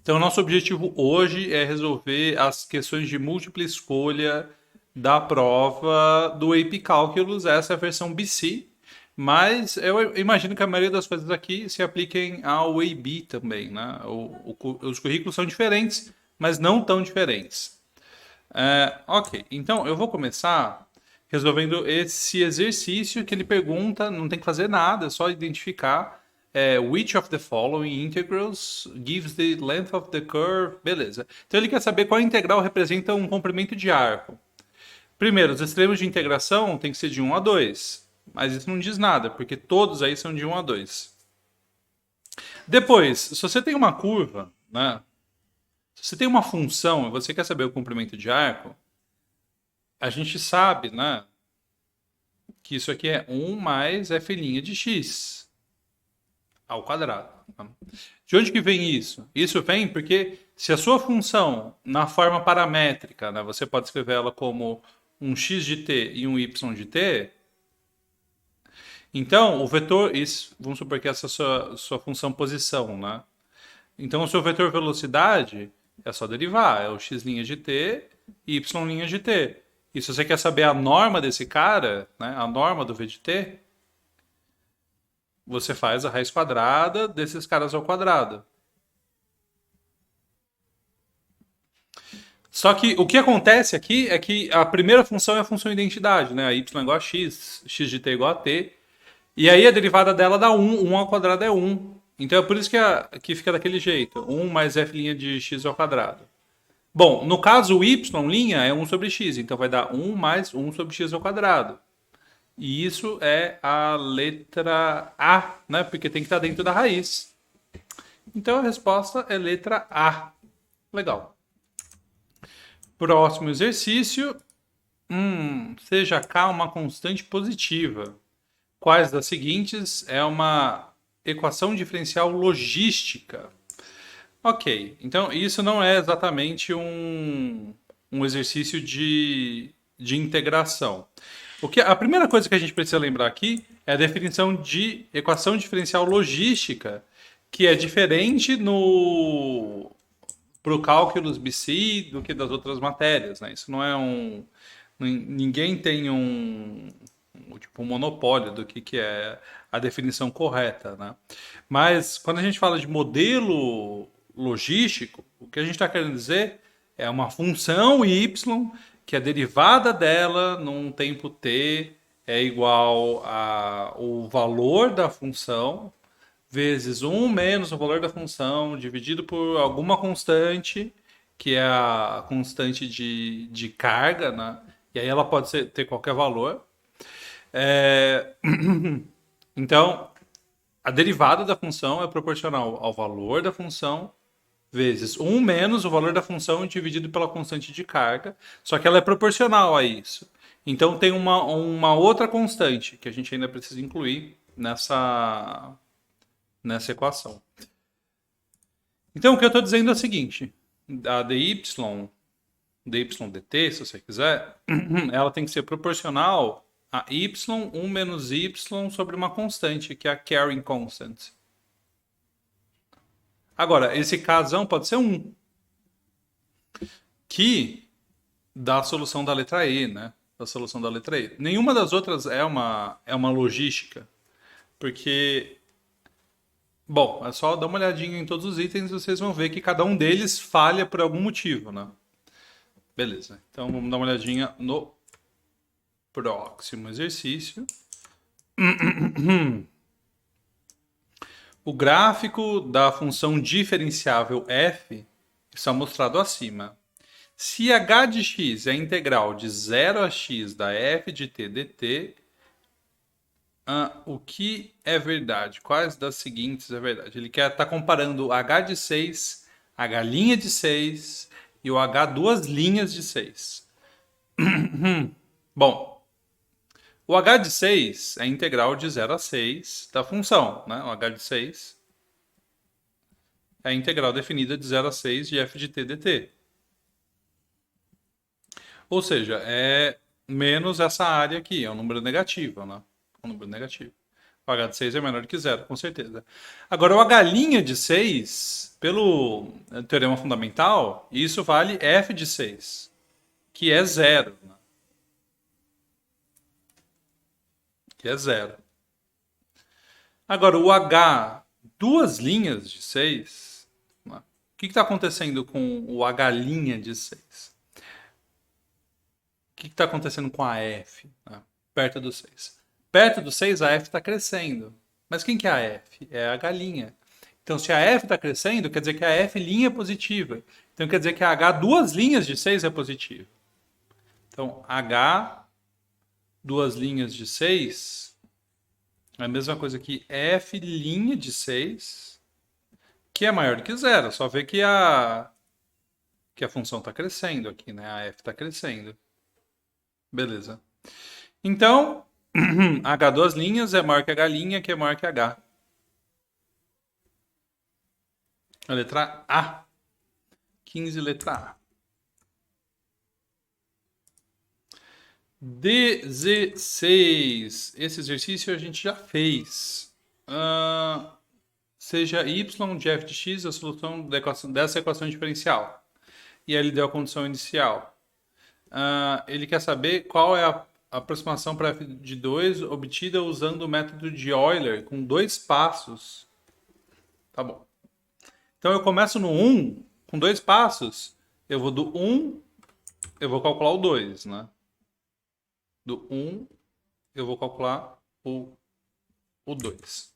Então, nosso objetivo hoje é resolver as questões de múltipla escolha da prova do AP Calculus. Essa é a versão BC, mas eu imagino que a maioria das coisas aqui se apliquem ao AB também, né? Os currículos são diferentes, mas não tão diferentes. Ok, então eu vou começar resolvendo esse exercício que ele pergunta, não tem que fazer nada, é só identificar which of the following integrals gives the length of the curve, beleza. Então ele quer saber qual integral representa um comprimento de arco. Primeiro, os extremos de integração tem que ser de 1 a 2, mas isso não diz nada, porque todos aí são de 1 a 2. Depois, se você tem uma curva, né? Se você tem uma função e você quer saber o comprimento de arco, a gente sabe, né, que isso aqui é 1 mais f' de x ao quadrado. Tá? De onde que vem isso? Isso vem porque se a sua função, na forma paramétrica, né, você pode escrever ela como um x de t e um y de t, então o vetor, isso, vamos supor que essa é a sua função posição, né? Então o seu vetor velocidade é só derivar, é o x' de t e y' de t. E se você quer saber a norma desse cara, né, a norma do v de t, você faz a raiz quadrada desses caras ao quadrado. Só que o que acontece aqui é que a primeira função é a função identidade, né? A y é igual a x, x de t é igual a t. E aí a derivada dela dá 1, 1 ao quadrado é 1. Então é por isso que fica daquele jeito. 1 mais f' de x ao quadrado. Bom, no caso o y' é 1 sobre x, então vai dar 1 mais 1 sobre x ao quadrado. E isso é a letra A, né? Porque tem que estar dentro da raiz. Então a resposta é letra A. Legal. Próximo exercício. Seja K uma constante positiva. Quais das seguintes é uma equação diferencial logística? Ok, então isso não é exatamente um exercício de integração. A primeira coisa que a gente precisa lembrar aqui é a definição de equação diferencial logística, que é diferente no para o cálculo BC do que das outras matérias, né? Isso não é ninguém tem tipo um monopólio do que é a definição correta, né? Mas quando a gente fala de modelo logístico, o que a gente está querendo dizer é uma função y que a derivada dela num tempo t é igual ao valor da função vezes um menos o valor da função dividido por alguma constante, que é a constante de carga, né? E aí ela pode ter qualquer valor. É... Então, a derivada da função é proporcional ao valor da função vezes um menos o valor da função dividido pela constante de carga, só que ela é proporcional a isso. Então tem uma outra constante que a gente ainda precisa incluir nessa equação. Então o que eu estou dizendo é o seguinte: a dy dt, se você quiser, ela tem que ser proporcional a y, 1 menos y sobre uma constante, que é a carrying constant. Agora, esse casão pode ser 1, que dá a solução da letra E, né? Da solução da letra E. Nenhuma das outras é uma logística, porque bom, é só dar uma olhadinha em todos os itens e vocês vão ver que cada um deles falha por algum motivo, né? Beleza. Então vamos dar uma olhadinha no próximo exercício. O gráfico da função diferenciável f está mostrado acima. Se h de x é a integral de 0 a x da f de t dt, o que é verdade? Quais das seguintes é verdade? Ele quer estar comparando h de 6, h' de 6 e o h duas linhas de 6. Bom, o h de 6 é a integral de 0 a 6 da função, né? O h de 6 é a integral definida de 0 a 6 de f de t dt. Ou seja, é menos essa área aqui, é um número negativo, né? Um número negativo. O h de 6 é menor que zero, com certeza. Agora, o h' de 6, pelo teorema fundamental, isso vale f de 6, que é zero. Né? Que é zero. Agora, o h duas linhas de 6, né? O que está acontecendo com o h' de 6? O que está acontecendo com a f, né? Perto do 6? Perto do 6, a f está crescendo. Mas quem que é a f? É a h'. Então, se a f está crescendo, quer dizer que a f' é positiva. Então, quer dizer que a h duas linhas de 6 é positiva. Então, h duas linhas de 6 é a mesma coisa que f' de 6, que é maior do que zero. Só ver que a função está crescendo aqui, né? A f está crescendo. Beleza. Então, h duas linhas é maior que h', que é maior que h. A letra A. 15, letra A. 16. Esse exercício a gente já fez. Seja y de f de x a solução dessa equação diferencial. E ele deu a condição inicial. Ele quer saber qual é a aproximação para f de 2 obtida usando o método de Euler com 2 passos. Tá bom. Então eu começo no 1, com 2 passos. Eu vou do 1, eu vou calcular o 2, né? Do 1, eu vou calcular o 2.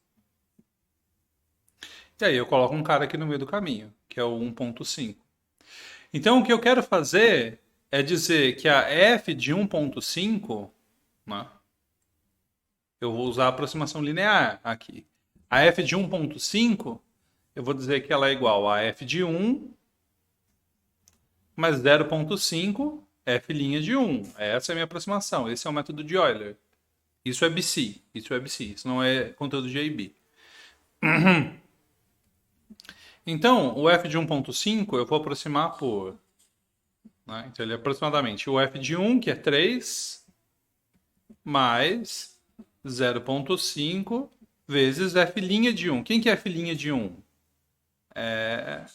E aí eu coloco um cara aqui no meio do caminho, que é o 1.5. Então o que eu quero fazer é dizer que a f de 1.5, né? Eu vou usar a aproximação linear aqui. A f de 1.5, eu vou dizer que ela é igual a f de 1 mais 0.5 f' de 1. Essa é a minha aproximação. Esse é o método de Euler. Isso é BC. Isso não é conteúdo de AB. Então, o f de 1.5 eu vou aproximar por... Né? Então, ele é aproximadamente o f de 1, que é 3, mais 0.5 vezes f' de 1. Quem que é f' de 1? É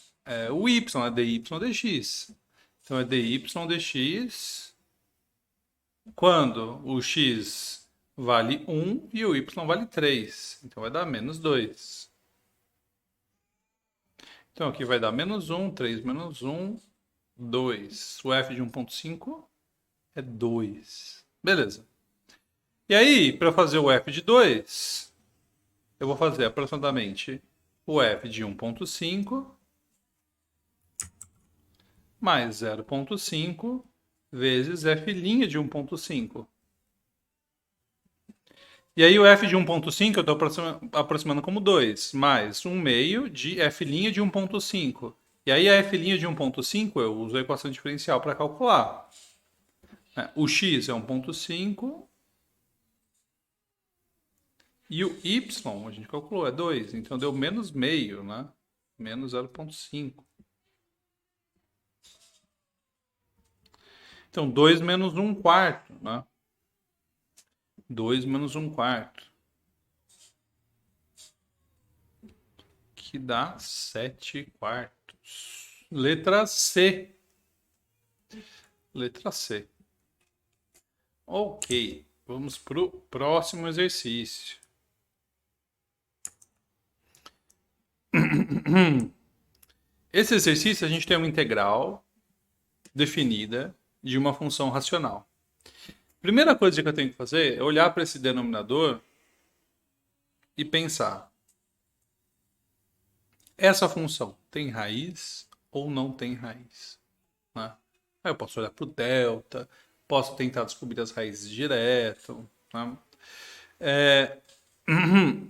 o y, é dy dx. Então, é dy dx quando o x vale 1 e o y vale 3. Então, vai dar menos 2. Então, aqui vai dar menos 1, 3 menos 1, 2. O f de 1.5 é 2. Beleza. E aí, para fazer o f de 2, eu vou fazer aproximadamente o f de 1.5 mais 0.5 vezes f' de 1.5. E aí o f de 1.5 eu estou aproximando como 2, mais 1 meio de f' de 1.5. E aí a f' de 1.5 eu uso a equação diferencial para calcular. O x é 1.5 e o y, a gente calculou, é 2. Então deu menos meio, né? Menos 0.5. Então 2 menos 1 quarto, né? 2 menos 1 quarto. Que dá 7 quartos. Letra C. Letra C. Ok. Vamos para o próximo exercício. Esse exercício a gente tem uma integral definida de uma função racional. Primeira coisa que eu tenho que fazer é olhar para esse denominador e pensar: essa função tem raiz ou não tem raiz? Né? Aí eu posso olhar para o delta, posso tentar descobrir as raízes direto. Né?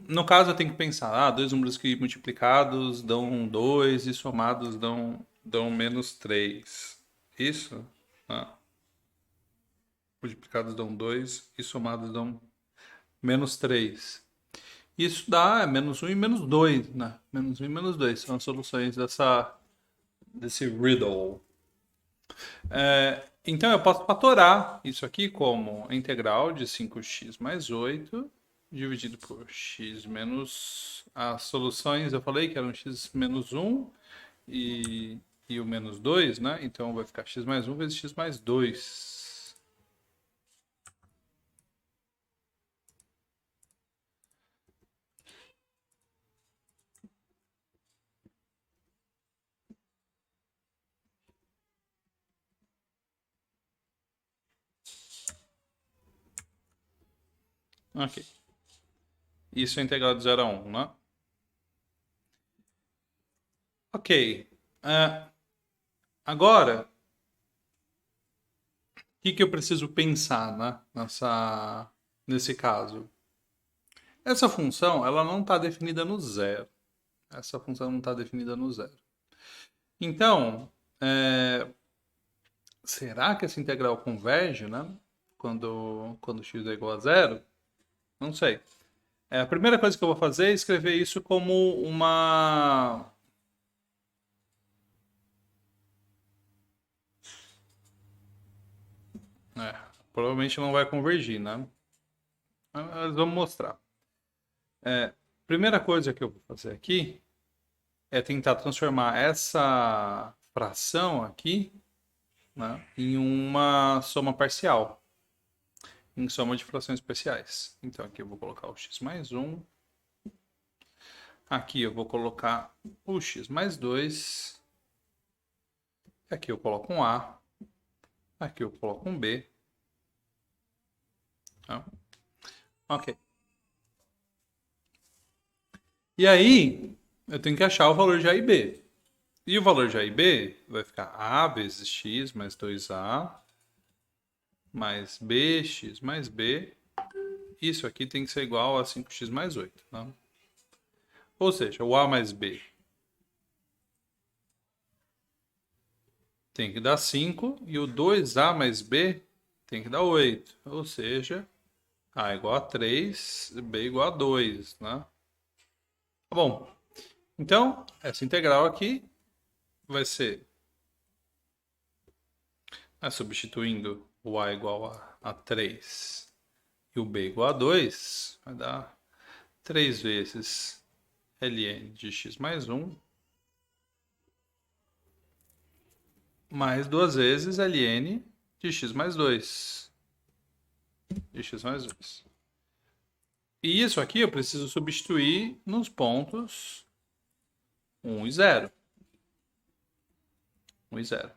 No caso, eu tenho que pensar: dois números que multiplicados dão 2 e somados dão menos 3. Isso? Né? Multiplicados dão 2 e somados dão menos 3. Isso dá menos 1 e menos 2, né? Menos 1 e menos 2 são as soluções desse riddle. Então eu posso fatorar isso aqui como integral de 5x mais 8 dividido por x menos... As soluções eu falei que eram x menos 1 e o menos 2, né? Então vai ficar x mais 1 vezes x mais 2. Ok. Isso é integral de 0 a 1, né? Ok. Agora, o que eu preciso pensar, né? Nesse caso? Essa função, ela não está definida no zero. Essa função não está definida no zero. Então, será que essa integral converge, né? Quando x é igual a zero? Não sei. A primeira coisa que eu vou fazer é escrever isso como uma... provavelmente não vai convergir, né? Mas vamos mostrar. Primeira coisa que eu vou fazer aqui é tentar transformar essa fração aqui, né, em uma soma parcial, em soma de frações parciais. Então aqui eu vou colocar o x mais 1, aqui eu vou colocar o x mais 2, aqui eu coloco um a, aqui eu coloco um b. Tá? Ok. E aí eu tenho que achar o valor de a e b. E o valor de a e b vai ficar a vezes x mais 2a mais b, x mais b. Isso aqui tem que ser igual a 5x mais 8. Né? Ou seja, o a mais b tem que dar 5 e o 2a mais b tem que dar 8. Ou seja, a igual a 3, b igual a 2. Né? Tá bom, então essa integral aqui vai ser, substituindo o a igual a 3 e o b igual a 2, vai dar 3 vezes ln de x mais 1 mais 2 vezes ln de x mais 2. De x mais 2. E isso aqui eu preciso substituir nos pontos 1 e 0. 1 e 0.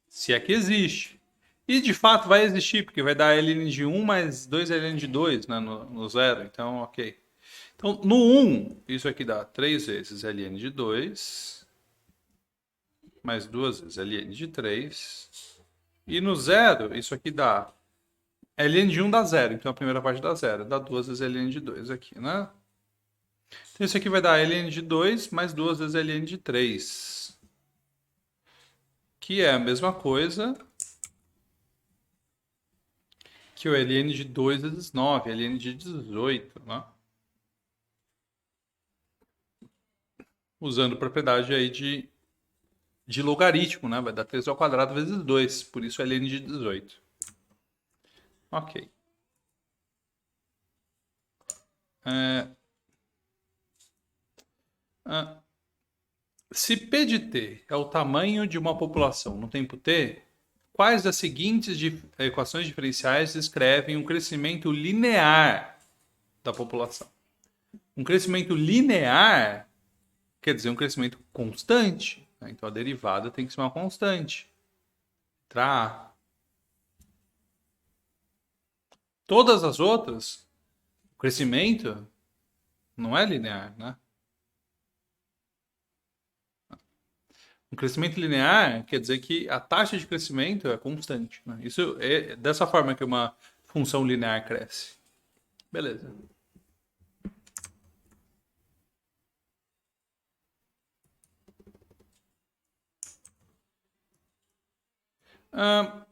Se aqui existe. E de fato vai existir, porque vai dar ln de 1 mais 2 ln de 2, né, no 0. Então, ok. Então, no 1, isso aqui dá 3 vezes ln de 2, mais 2 vezes ln de 3. E no 0, isso aqui dá... ln de 1 dá 0, então a primeira parte dá 0. Dá 2 vezes ln de 2 aqui, né? Então, isso aqui vai dar ln de 2 mais 2 vezes ln de 3. Que é a mesma coisa que o ln de 2 vezes 9, ln de 18, né? Usando propriedade aí de logaritmo, né? Vai dar 3 ao quadrado vezes 2, por isso ln de 18. Ok. Se P de t é o tamanho de uma população no tempo t, quais das seguintes equações diferenciais descrevem um crescimento linear da população? Um crescimento linear quer dizer um crescimento constante. Né? Então a derivada tem que ser uma constante. Letra A. Todas as outras, o crescimento não é linear, né? Um crescimento linear quer dizer que a taxa de crescimento é constante. Né? Isso é dessa forma que uma função linear cresce. Beleza.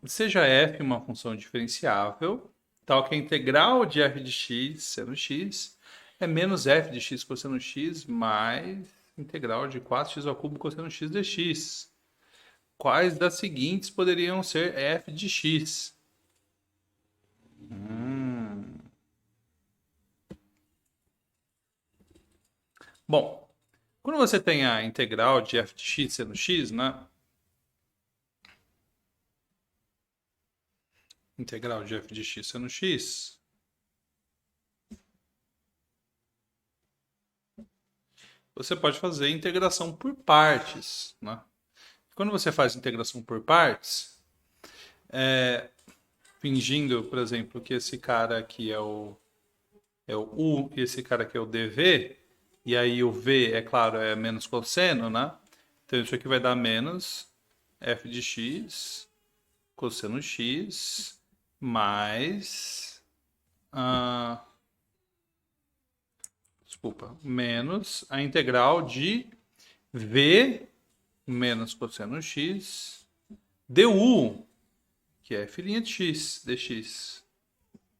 Seja f uma função diferenciável, tal que a integral de f de x seno x é menos f de x cosseno x mais integral de 4x ao cubo cosseno x dx. Quais das seguintes poderiam ser f de x? Bom, quando você tem a integral de f de x seno x, né? Integral de f de x seno x, você pode fazer integração por partes, né? Quando você faz integração por partes, fingindo, por exemplo, que esse cara aqui é o u e esse cara aqui é o dv, e aí o v, é claro, é menos cosseno, né? Então isso aqui vai dar menos f de x cosseno x mais... desculpa, menos a integral de v menos cosseno x du, que é f' de x, dx,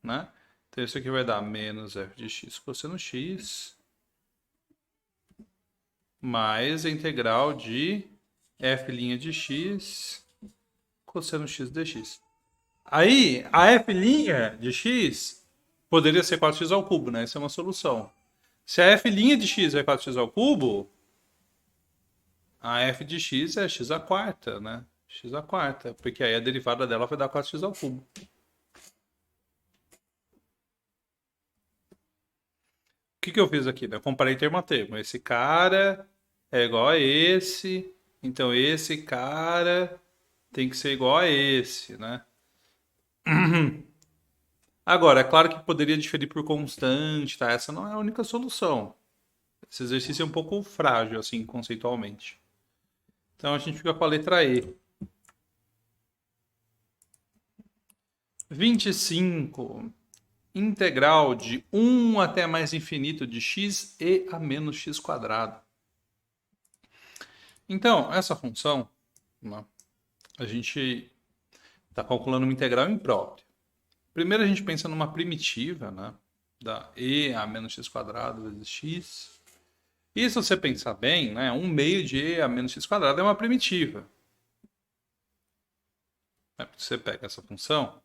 né? Então isso aqui vai dar menos f de x cosseno x mais a integral de f' de x cosseno x dx. Aí, a f' de x poderia ser 4x ao cubo, né? Essa é uma solução. Se a f' de x é 4x ao cubo, a f de x é x à quarta, né? X à quarta, porque aí a derivada dela vai dar 4x ao cubo. O que eu fiz aqui? Né? Eu comparei termo a termo. Esse cara é igual a esse, então esse cara tem que ser igual a esse, né? Agora, é claro que poderia diferir por constante, tá? Essa não é a única solução. Esse exercício é um pouco frágil, assim, conceitualmente. Então a gente fica com a letra E. 25. Integral de 1 até mais infinito de x e a menos x quadrado. Então, essa função, né, a gente está calculando uma integral imprópria. Primeiro a gente pensa numa primitiva, né, da e a menos x quadrado vezes x. E se você pensar bem, né, 1 meio de e a menos x quadrado é uma primitiva. Você pega essa função,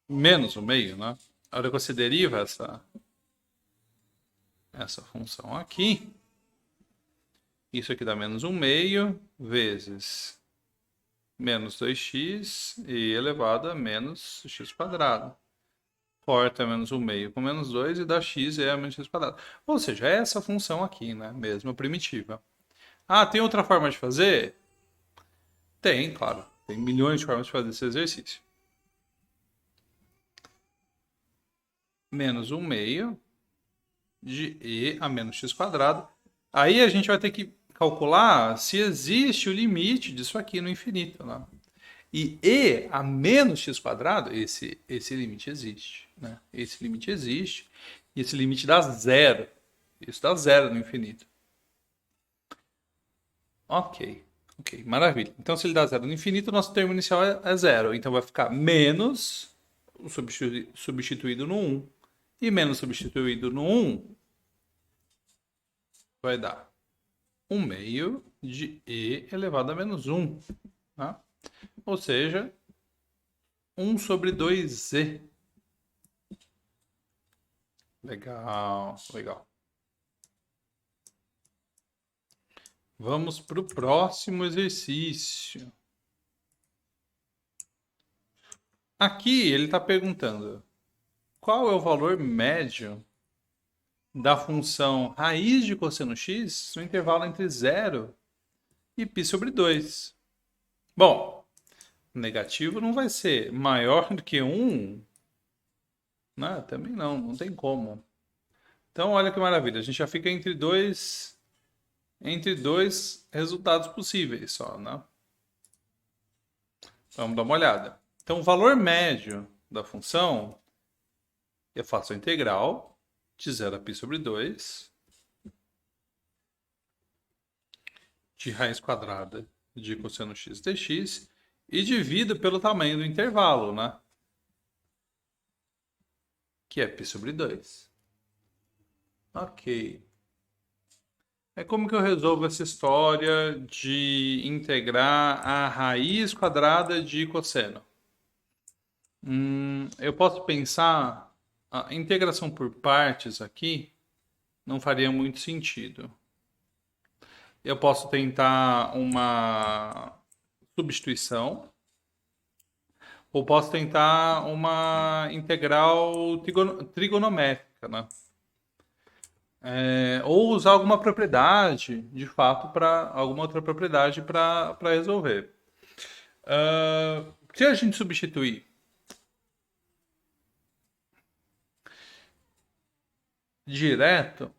menos 1 meio, né? A hora que você deriva essa função aqui, isso aqui dá menos 1 meio vezes menos 2x e elevado a menos x quadrado. Corta menos 1 meio com menos 2 e dá x e a menos x quadrado. Ou seja, é essa função aqui, né? Mesma primitiva. Ah, tem outra forma de fazer? Tem, claro. Tem milhões de formas de fazer esse exercício. Menos 1 meio de e a menos x quadrado. Aí a gente vai ter que calcular se existe o limite disso aqui no infinito, né? E a menos x quadrado, esse limite existe, né? Esse limite existe e esse limite dá zero. Isso dá zero no infinito. Ok, maravilha. Então se ele dá zero no infinito, o nosso termo inicial é zero. Então vai ficar menos o substituído no 1. E menos substituído no 1 vai dar 1 meio de e elevado a menos 1. Tá? Ou seja, 1 sobre 2e. Legal, legal. Vamos para o próximo exercício. Aqui ele está perguntando qual é o valor médio da função raiz de cosseno x no intervalo entre 0 e π sobre 2. Bom, negativo não vai ser maior do que 1? Não, também não tem como. Então, olha que maravilha, a gente já fica entre dois resultados possíveis só, né? Vamos dar uma olhada. Então, o valor médio da função, eu faço a integral de 0 a π sobre 2 de raiz quadrada de cosseno x dx e divido pelo tamanho do intervalo, né? Que é π sobre 2. Ok. É como que eu resolvo essa história de integrar a raiz quadrada de cosseno? Eu posso pensar a integração por partes aqui não faria muito sentido. Eu posso tentar uma substituição, ou posso tentar uma integral trigonométrica, né? Ou usar alguma propriedade, de fato, para alguma outra propriedade para resolver. Se a gente substituir direto,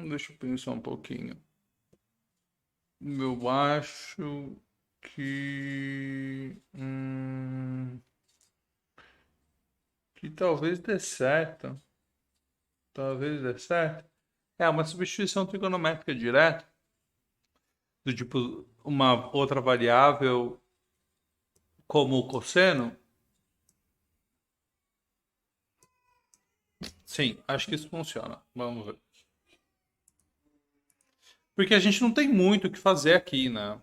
deixa eu pensar um pouquinho. Eu acho que talvez dê certo. Talvez dê certo. É uma substituição trigonométrica direta, do tipo uma outra variável como o cosseno. Sim, acho que isso funciona. Vamos ver. Porque a gente não tem muito o que fazer aqui, né?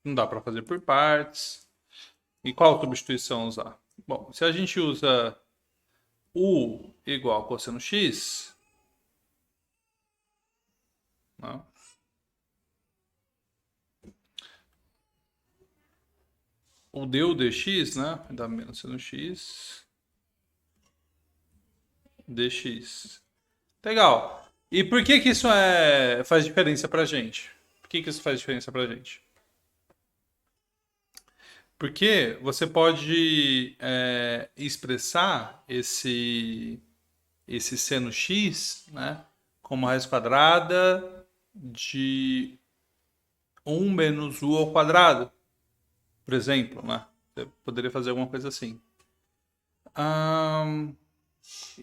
Não dá para fazer por partes. E qual substituição usar? Bom, se a gente usa U igual a cosseno x, né? O du dx, né? Dá menos seno x dx. Legal. E por que que isso faz diferença pra gente? Por que que isso faz diferença pra gente? Porque você pode expressar esse seno x, né, como raiz quadrada de um menos u ao quadrado, por exemplo, né? Você poderia fazer alguma coisa assim.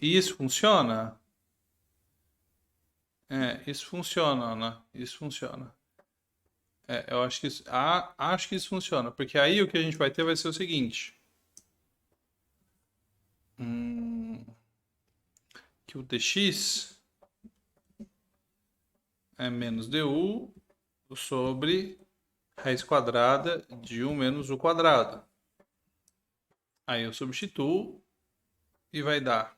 E isso funciona? Isso funciona, né? Isso funciona. Eu acho que acho que isso funciona, porque aí o que a gente vai ter vai ser o seguinte, que o dx é menos du sobre raiz quadrada de um menos u quadrado. Aí eu substituo e vai dar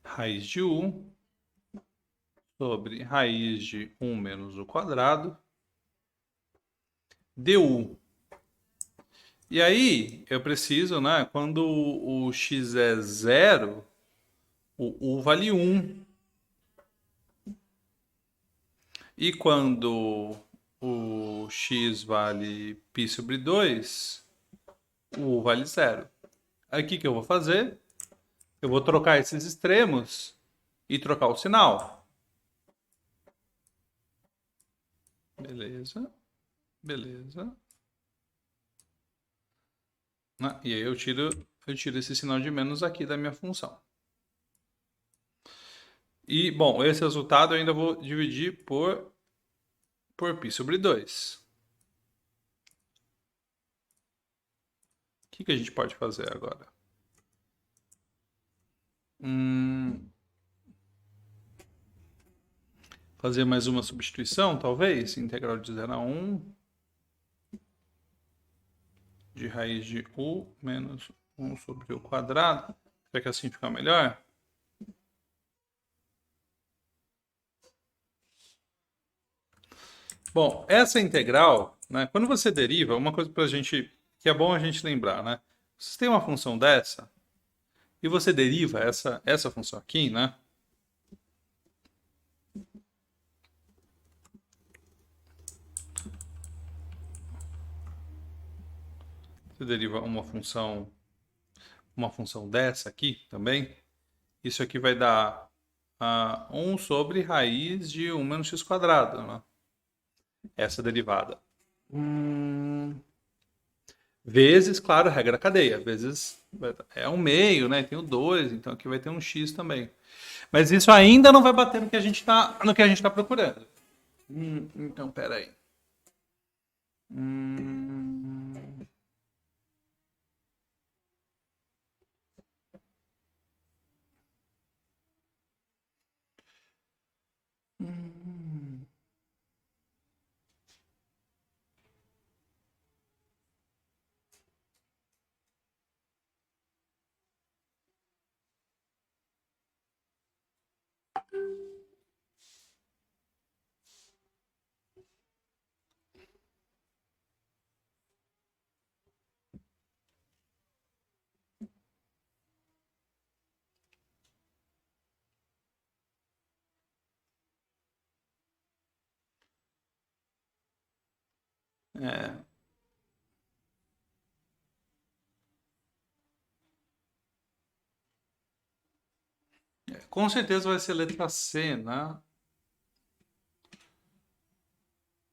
raiz de u sobre raiz de um menos u quadrado du. E aí eu preciso, né, quando o x é zero, o u vale 1. E quando o x vale π sobre 2, o u vale zero. Aí o que eu vou fazer? Eu vou trocar esses extremos e trocar o sinal. Beleza, beleza. E aí eu tiro esse sinal de menos aqui da minha função. E, bom, esse resultado eu ainda vou dividir por π sobre 2. O que a gente pode fazer agora? Fazer mais uma substituição, talvez? Integral de 0 a 1 de raiz de u menos 1 sobre u quadrado. Será que assim fica melhor? Bom, essa integral, né, quando você deriva, uma coisa pra gente que é bom a gente lembrar, né? Você tem uma função dessa e você deriva essa função aqui, né? Você deriva uma função dessa aqui também. Isso aqui vai dar 1 sobre raiz de 1 menos x quadrado, né? Essa derivada. Vezes, claro, regra da cadeia. Vezes é um meio, né? Tem o 2, então aqui vai ter um x também. Mas isso ainda não vai bater no que a gente está procurando. Então, peraí. É, com certeza vai ser letra C, né?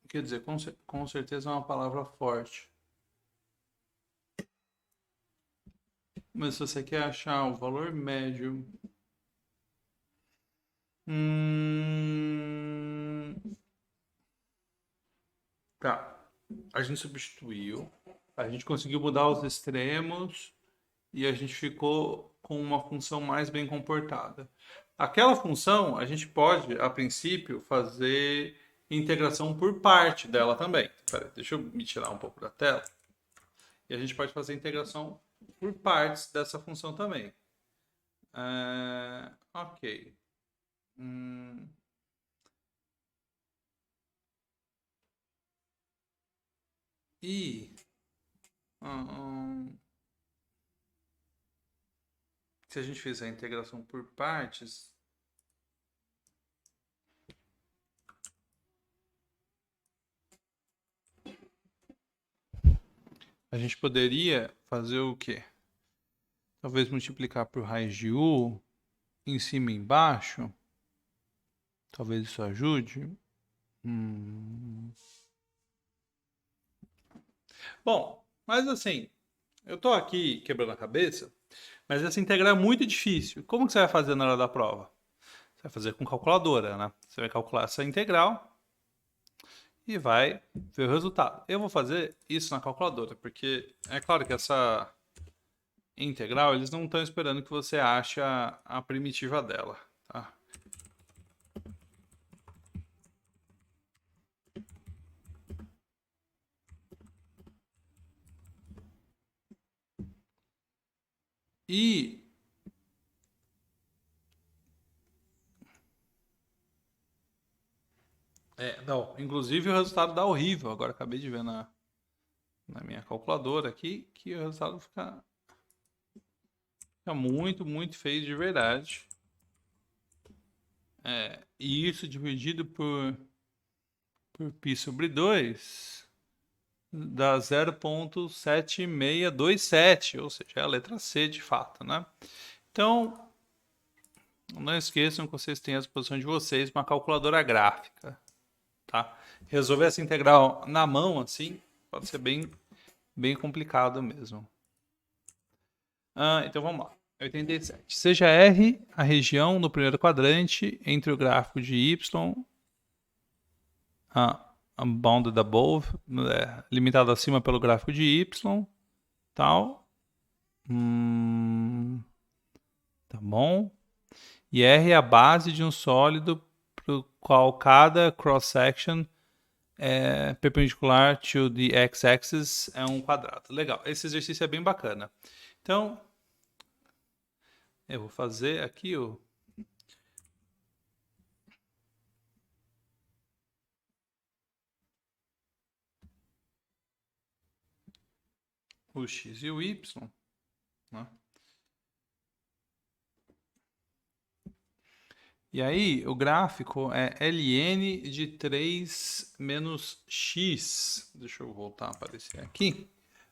Quer dizer, com certeza é uma palavra forte. Mas se você quer achar o valor médio. Hum, tá. A gente substituiu. A gente conseguiu mudar os extremos e a gente ficou com uma função mais bem comportada. Aquela função, a gente pode, a princípio, fazer integração por parte dela também. Pera, deixa eu me tirar um pouco da tela. E a gente pode fazer integração por partes dessa função também. Ok. Hum, e hum, se a gente fizer a integração por partes, a gente poderia fazer o quê? Talvez multiplicar por raiz de u em cima e embaixo. Talvez isso ajude. Hum. Bom, mas assim, eu tô aqui quebrando a cabeça, mas essa integral é muito difícil. Como que você vai fazer na hora da prova? Você vai fazer com calculadora, né? Você vai calcular essa integral e vai ver o resultado. Eu vou fazer isso na calculadora, porque é claro que essa integral, eles não estão esperando que você ache a primitiva dela, tá? E não, inclusive o resultado dá horrível. Agora acabei de ver na minha calculadora aqui que o resultado fica muito, muito feio de verdade. E isso dividido por π sobre 2 dá 0,7627, ou seja, é a letra C de fato, né? Então, não esqueçam que vocês têm à disposição de vocês uma calculadora gráfica, tá? Resolver essa integral na mão, assim, pode ser bem, bem complicado mesmo. Então vamos lá. 87. Seja R a região no primeiro quadrante entre o gráfico de y, bounded above, limitado acima pelo gráfico de y, tal. Tá bom. E R é a base de um sólido para o qual cada cross-section é perpendicular to the x-axis é um quadrado. Legal, esse exercício é bem bacana. Então, eu vou fazer aqui o x e o y, né? E aí, o gráfico é ln de 3 menos x. Deixa eu voltar a aparecer aqui.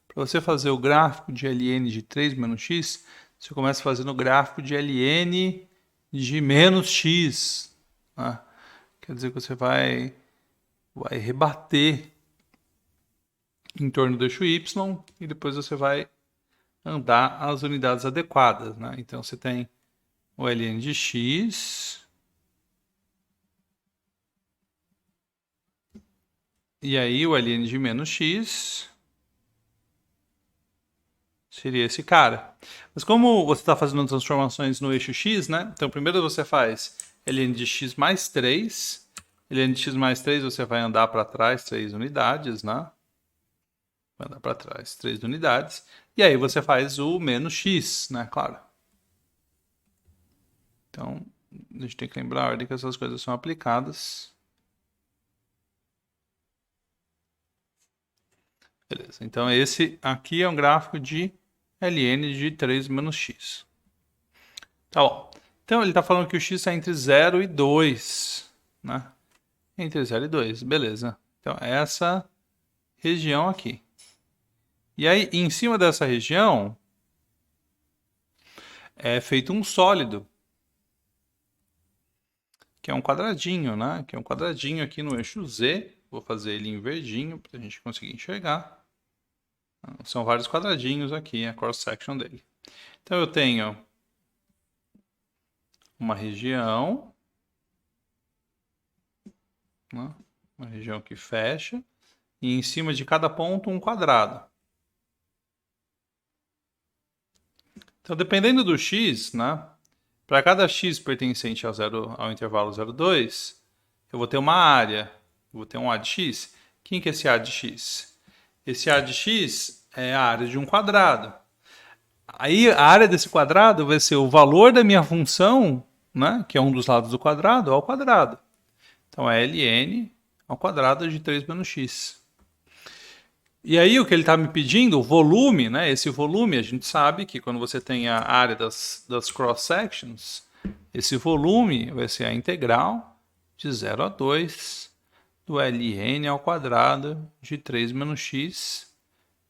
Para você fazer o gráfico de ln de 3 menos x, você começa fazendo o gráfico de ln de menos x. Né? Quer dizer que você vai rebater em torno do eixo y e depois você vai andar as unidades adequadas. Né? Então você tem o ln de x. E aí o ln de menos x seria esse cara. Mas como você está fazendo transformações no eixo x, né? Então primeiro você faz ln de x mais 3. ln de x mais 3 você vai andar para trás 3 unidades, né? Vai andar para trás 3 unidades. E aí você faz o menos x, né? Claro. Então a gente tem que lembrar a ordem que essas coisas são aplicadas. Beleza, então esse aqui é um gráfico de ln de 3 menos x. Tá bom. Então ele está falando que o x é entre 0 e 2, né? Entre 0 e 2, beleza. Então essa região aqui. E aí, em cima dessa região, é feito um sólido, que é um quadradinho, né? Que é um quadradinho aqui no eixo Z. Vou fazer ele em verdinho para a gente conseguir enxergar. São vários quadradinhos aqui, a cross-section dele. Então eu tenho uma região, né? Uma região que fecha, e em cima de cada ponto um quadrado. Então, dependendo do x, né? Para cada x pertencente ao intervalo 0,2, eu vou ter uma área, eu vou ter um A de x. Quem que é esse A de x? Esse A de x é a área de um quadrado. Aí a área desse quadrado vai ser o valor da minha função, né, que é um dos lados do quadrado, ao quadrado. Então é ln ao quadrado de 3 menos x. E aí o que ele está me pedindo, o volume, né? Esse volume, a gente sabe que quando você tem a área das cross-sections, esse volume vai ser a integral de 0 a 2 do ln ao quadrado de 3 menos x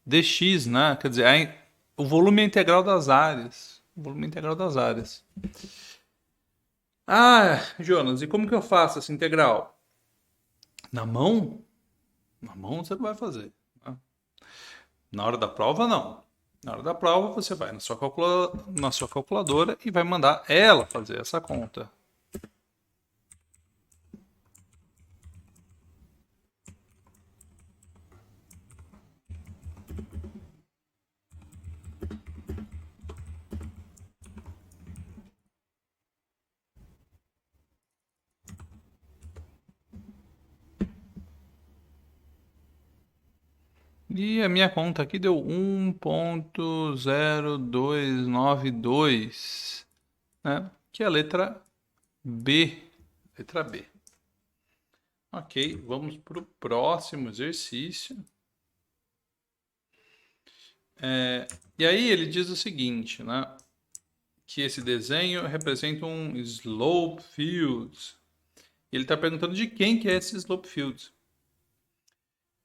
dx, né? Quer dizer, o volume é a integral das áreas. O volume é a integral das áreas. Ah, Jonas, e como que eu faço essa integral? Na mão? Na mão você não vai fazer. Na hora da prova, não. Na hora da prova, você vai na sua calculadora e vai mandar ela fazer essa conta. E a minha conta aqui deu 1.0292, né? Que é a letra B. Letra B. Ok, vamos para o próximo exercício. E aí ele diz o seguinte, né? Que esse desenho representa um slope field. Ele está perguntando de quem que é esse slope field.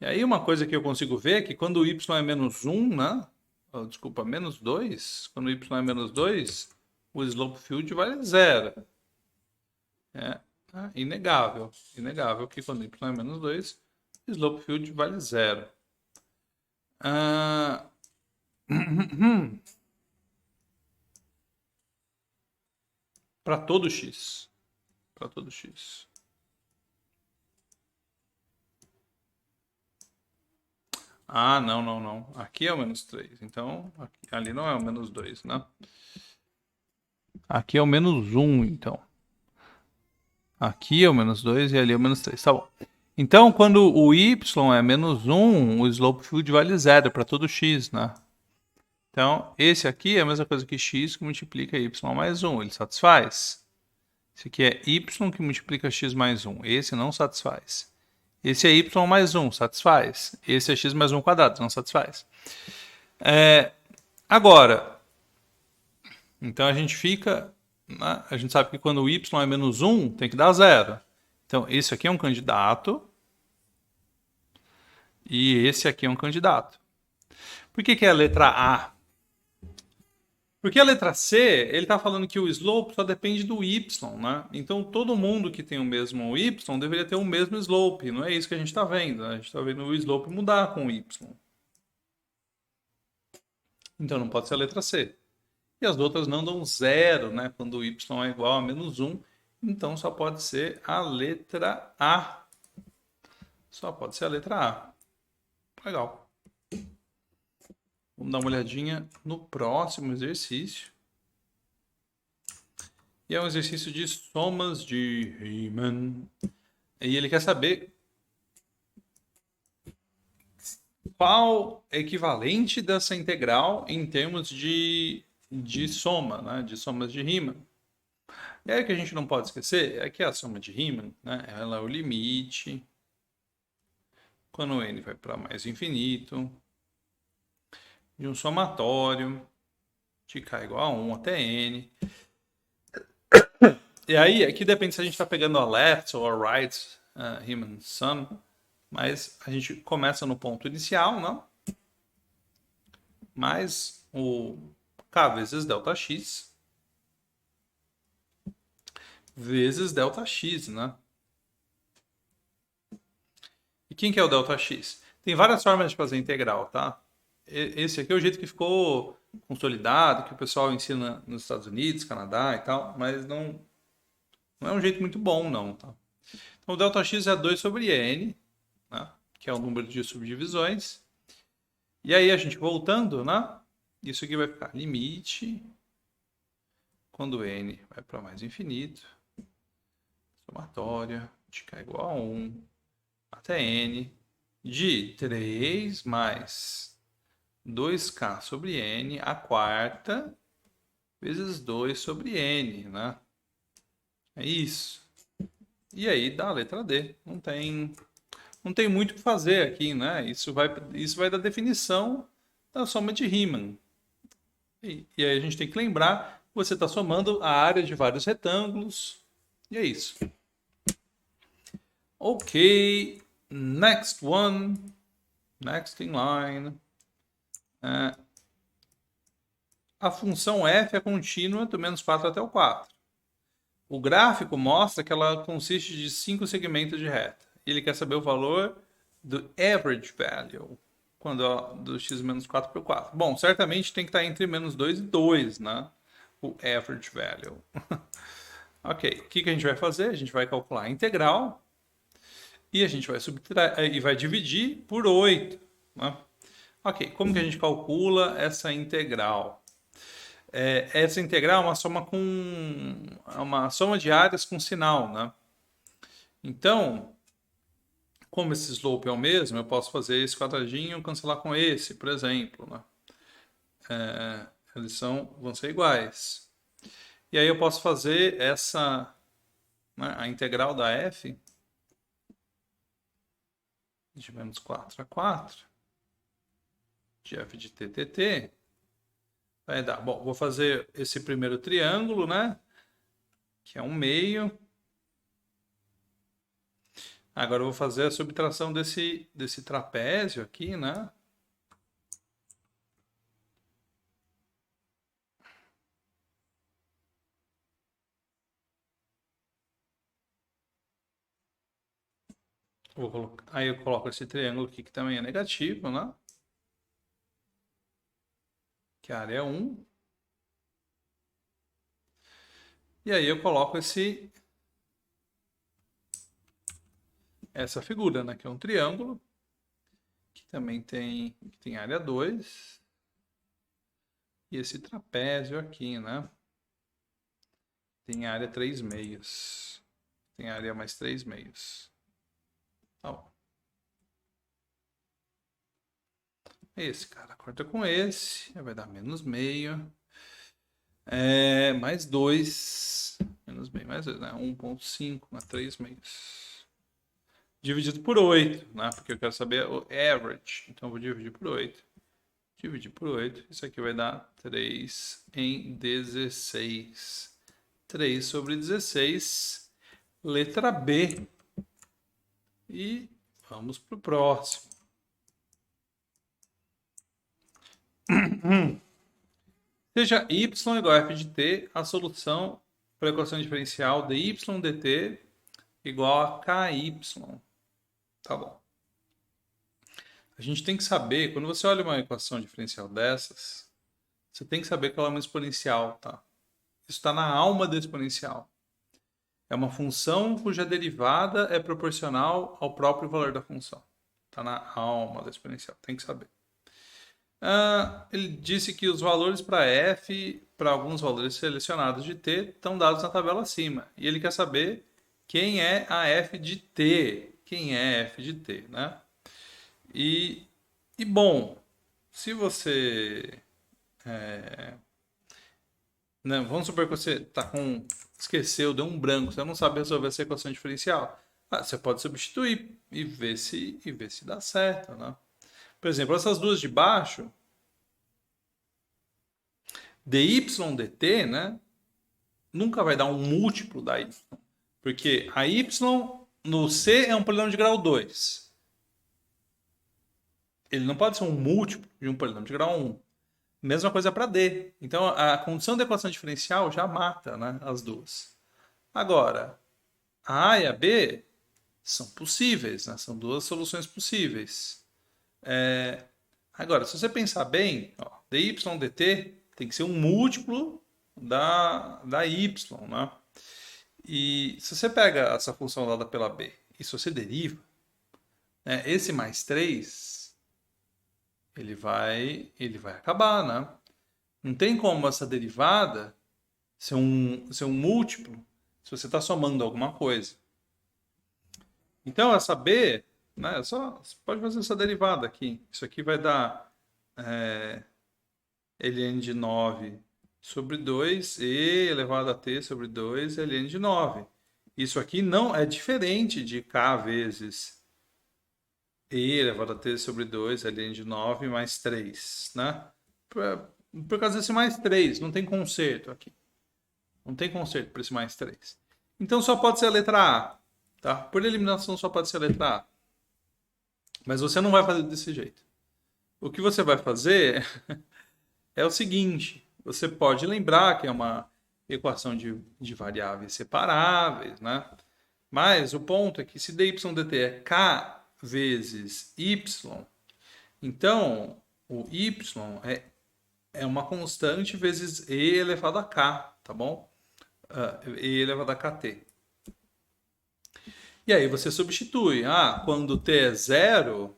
E aí uma coisa que eu consigo ver é que quando o y é menos 1, né? Oh, desculpa, menos 2. Quando o y é menos 2, o slope field vale 0. É inegável. Inegável que quando y é menos 2, o slope field vale 0. Para todo x. Para todo x. Ah, não, não, não. Aqui é o menos 3. Então, ali não é o menos 2, né? Aqui é o menos 1, então. Aqui é o menos 2 e ali é o menos 3. Tá bom. Então, quando o y é menos 1, o slope field vale 0 para todo x, né? Então, esse aqui é a mesma coisa que x que multiplica y mais 1. Ele satisfaz. Esse aqui é y que multiplica x mais 1. Esse não satisfaz. Esse é y mais 1, satisfaz. Esse é x mais 1 quadrado, não satisfaz. Agora, então a gente fica... Né? A gente sabe que quando o y é menos 1, tem que dar 0. Então, esse aqui é um candidato. E esse aqui é um candidato. Por que é a letra A? Porque a letra C, ele está falando que o slope só depende do y, né? Então, todo mundo que tem o mesmo y deveria ter o mesmo slope. Não é isso que a gente está vendo, né? A gente está vendo o slope mudar com o y. Então, não pode ser a letra C. E as outras não dão 0, né? Quando o y é igual a menos 1. Então, só pode ser a letra A. Só pode ser a letra A. Legal. Vamos dar uma olhadinha no próximo exercício. E é um exercício de somas de Riemann. E ele quer saber qual é o equivalente dessa integral em termos de soma, né? De somas de Riemann. E aí o que a gente não pode esquecer é que a soma de Riemann, né? Ela é o limite quando o n vai para mais infinito de um somatório de k igual a 1 até n. E aí, aqui depende se a gente está pegando a left ou a right Riemann sum. Mas a gente começa no ponto inicial, né? Mais o k vezes ΔX vezes ΔX, né? E quem que é o ΔX? Tem várias formas de fazer integral, tá? Esse aqui é o jeito que ficou consolidado, que o pessoal ensina nos Estados Unidos, Canadá e tal, mas não é um jeito muito bom, não, tá? Então, o ΔX é 2 sobre n, né? Que é o número de subdivisões. E aí, a gente voltando, né? Isso aqui vai ficar limite, quando n vai para mais infinito, somatória de k igual a 1, até n, de 3 mais 2k sobre n, a quarta, vezes 2 sobre n, né? É isso. E aí dá a letra D. Não tem muito o que fazer aqui, né? Isso vai dar definição da soma de Riemann. E aí a gente tem que lembrar que você está somando a área de vários retângulos. E é isso. Ok, next one. Next in line. A função f é contínua do menos 4 até o 4. O gráfico mostra que ela consiste de 5 segmentos de reta. Ele quer saber o valor do average value, do x menos 4 para o 4. Bom, certamente tem que estar entre menos 2 e 2, né? O average value. Ok, o que a gente vai fazer? A gente vai calcular a integral e a gente vai e vai dividir por 8. Né? Ok, como que a gente calcula essa integral? Essa integral é uma soma de áreas com sinal, né? Então, como esse slope é o mesmo, eu posso fazer esse quadradinho cancelar com esse, por exemplo, né? Eles vão ser iguais. E aí eu posso fazer né, a integral da f de menos 4 a 4 de f de t vai dar. Bom, vou fazer esse primeiro triângulo, né? Que é um meio. Agora eu vou fazer a subtração desse trapézio aqui, né? Aí eu coloco esse triângulo aqui que também é negativo, né? Que a área é 1. E aí eu coloco essa figura, né? Que é um triângulo, que também tem área 2. E esse trapézio aqui, né? Tem área 3 meios. Tem área mais 3 meios. Tá bom. Esse, cara, corta com esse. Vai dar menos meio. Mais 2. Menos meio, mais 2, né? 1,5 na 3 meios. Dividido por 8, né? Porque eu quero saber o average. Então eu vou dividir por 8. Dividir por 8. Isso aqui vai dar 3 em 16. 3 sobre 16. Letra B. E vamos para o próximo. Seja y igual a f de t, a solução para a equação diferencial dy dt igual a ky. Tá bom. A gente tem que saber, quando você olha uma equação diferencial dessas, você tem que saber que ela é uma exponencial, tá? Isso está na alma da exponencial. É uma função cuja derivada é proporcional ao próprio valor da função. Está na alma da exponencial, tem que saber. Ele disse que os valores para f, para alguns valores selecionados de t, estão dados na tabela acima. E ele quer saber quem é a f de t. Quem é f de t, né? E bom, se você... né, vamos supor que você esqueceu, deu um branco, você não sabe resolver essa equação diferencial. Você pode substituir e ver se dá certo, né? Por exemplo, essas duas de baixo, dy dt, né? Nunca vai dar um múltiplo da y. Porque a y no C é um polinômio de grau 2. ele não pode ser um múltiplo de um polinômio de grau 1. Mesma coisa para D. Então, a condição da equação diferencial já mata, né, as duas. Agora, a A e a B são possíveis, né? São duas soluções possíveis. Agora, se você pensar bem, ó, dy dt tem que ser um múltiplo da y, né? E se você pega essa função dada pela b e se você deriva, né, esse mais 3 ele vai acabar, né? Não tem como essa derivada ser um múltiplo se você está somando alguma coisa. Então, essa b, né, você pode fazer essa derivada aqui. Isso aqui vai dar ln de 9 sobre 2 e elevado a t sobre 2 ln de 9. Isso aqui não é diferente de k vezes e elevado a t sobre 2 ln de 9 mais 3, né? Por causa desse mais 3, não tem conserto aqui. Não tem conserto para esse mais 3. Então só pode ser a letra A, tá? Por eliminação só pode ser a letra A. Mas você não vai fazer desse jeito. O que você vai fazer é o seguinte: você pode lembrar que é uma equação de variáveis separáveis, né? Mas o ponto é que se dy dt é k vezes y, então o y é uma constante vezes e elevado a k, tá bom? E elevado a kt. E aí você substitui. Quando t é zero,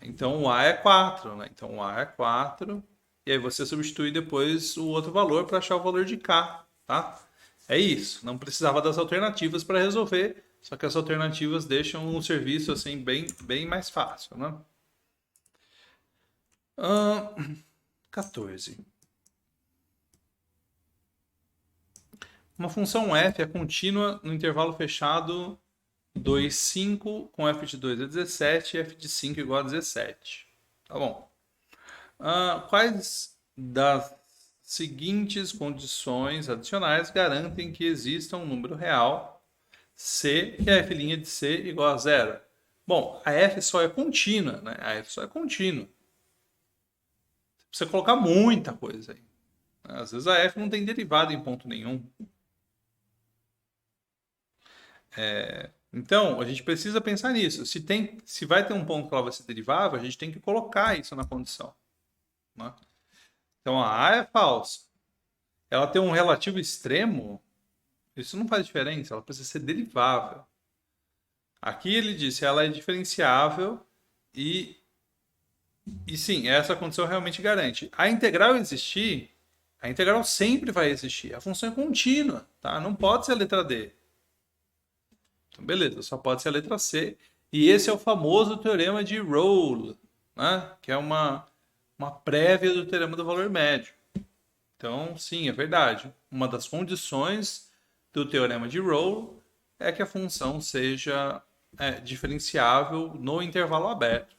então o A é 4, né? Então o A é 4. E aí você substitui depois o outro valor para achar o valor de K, tá? É isso. Não precisava das alternativas para resolver, só que as alternativas deixam o serviço assim bem mais fácil, né? 14. Uma função f é contínua no intervalo fechado 2, 5, com f de 2 é 17 e f de 5 igual a 17. Tá bom. Quais das seguintes condições adicionais garantem que exista um número real C e a f' de C igual a zero? Bom, a f só é contínua, né? A f só é contínua. Você precisa colocar muita coisa aí. Às vezes a f não tem derivada em ponto nenhum. Então, a gente precisa pensar nisso. Se vai ter um ponto que ela vai ser derivável, a gente tem que colocar isso na condição, né? Então, a A é falsa. Ela tem um relativo extremo, isso não faz diferença, ela precisa ser derivável. Aqui ele disse, ela é diferenciável e sim, essa condição realmente garante. A integral existir, a integral sempre vai existir. A função é contínua, tá? Não pode ser a letra D. Então, beleza, só pode ser a letra C. E esse é o famoso teorema de Rolle, né? Que é uma prévia do teorema do valor médio. Então, sim, é verdade. Uma das condições do teorema de Rolle é que a função seja diferenciável no intervalo aberto.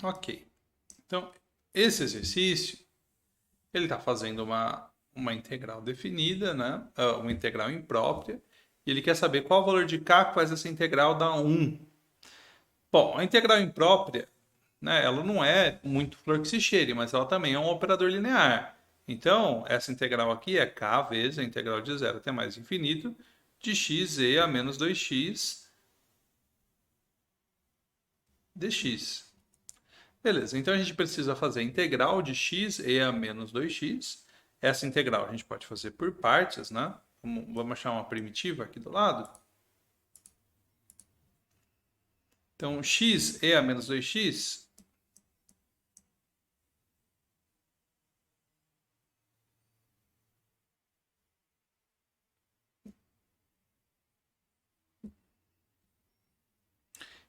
Ok. Então, esse exercício, ele está fazendo uma integral definida, né? Uma integral imprópria, e ele quer saber qual o valor de k que faz essa integral dar 1. Bom, a integral imprópria, né, ela não é muito flor que se cheire, mas ela também é um operador linear. Então, essa integral aqui é k vezes a integral de 0 até mais infinito de x e a menos 2x dx. Beleza, então a gente precisa fazer a integral de x e a menos 2x. Essa integral a gente pode fazer por partes, né? Vamos achar uma primitiva aqui do lado. Então, x e a menos 2x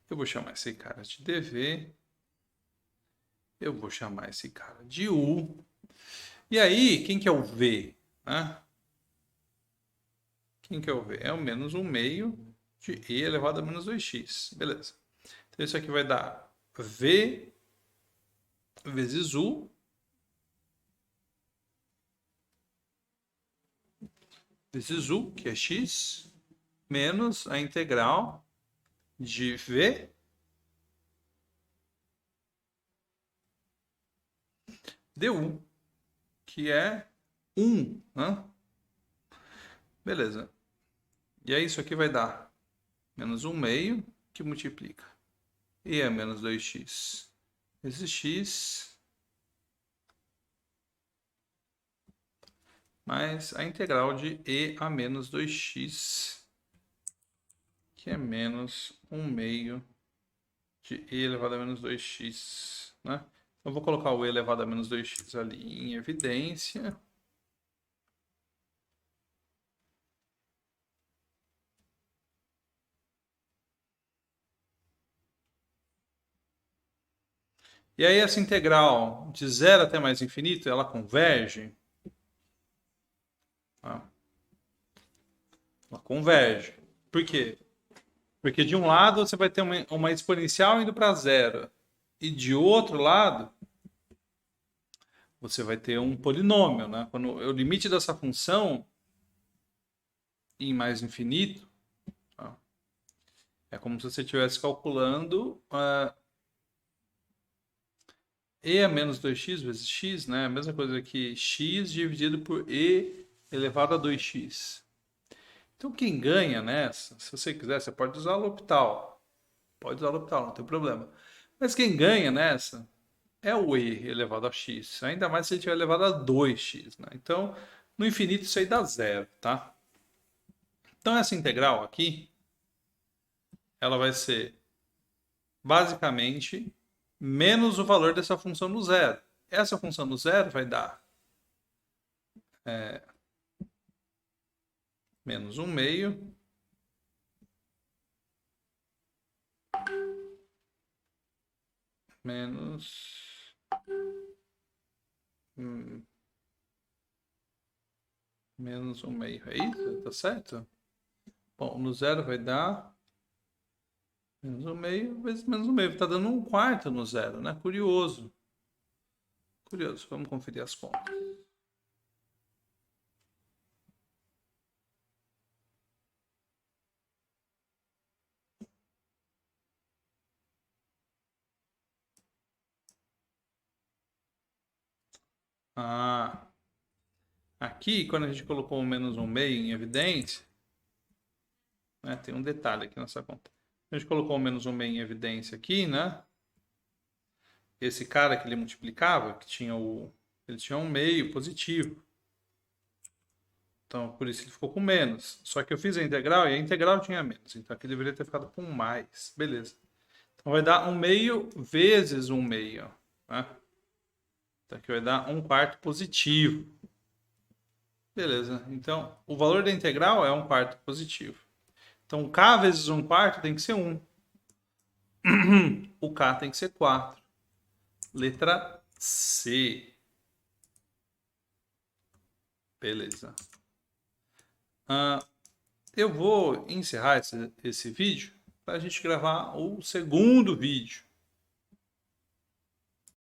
eu vou chamar esse cara de dv. Eu vou chamar esse cara de u. E aí, quem que é o v? Né? Quem que é o v? É o menos 1 meio de e elevado a menos 2x. Beleza. Então, isso aqui vai dar v vezes u. vezes u, que é x, menos a integral de v du, que é 1, né? Beleza. E aí isso aqui vai dar menos 1 meio, que multiplica. E é menos 2x vezes x mais a integral de e a menos 2x, que é menos 1 meio de e elevado a menos 2x, né? Eu vou colocar o e elevado a menos 2x ali em evidência. E aí essa integral de 0 até mais infinito, ela converge? Ah, ela converge. Por quê? Porque de um lado você vai ter uma exponencial indo para zero. E de outro lado, você vai ter um polinômio, né? Quando o limite dessa função em mais infinito, tá? É como se você estivesse calculando e a menos 2x vezes x, né? A mesma coisa que x dividido por e elevado a 2x. Então quem ganha nessa, se você quiser, você pode usar o L'Hopital. Pode usar o L'Hopital, não tem problema. Mas quem ganha nessa é o e elevado a x. Ainda mais se ele tiver elevado a 2x, né? Então, no infinito isso aí dá zero, tá? Então essa integral aqui, ela vai ser basicamente menos o valor dessa função no zero. Essa função no zero vai dar menos 1 meio menos menos 1 meio. É isso? Tá certo? Bom, no zero vai dar menos 1 meio vezes menos 1 meio. Tá dando 1 quarto no zero, né? Curioso. Curioso. Vamos conferir as contas. Ah, aqui, quando a gente colocou o menos 1 meio em evidência, né, tem um detalhe aqui nessa conta. A gente colocou o menos 1 meio em evidência aqui, né? Esse cara que ele multiplicava, que tinha ele tinha um meio positivo. Então, por isso ele ficou com menos. Só que eu fiz a integral e a integral tinha menos. Então aqui deveria ter ficado com mais. Beleza. Então vai dar 1 meio vezes 1 meio. Né? Então aqui vai dar 1 quarto positivo. Beleza. Então o valor da integral é 1 quarto positivo. Então k vezes 1 quarto tem que ser 1. O k tem que ser 4. Letra C. Beleza. Eu vou encerrar esse vídeo para a gente gravar o segundo vídeo.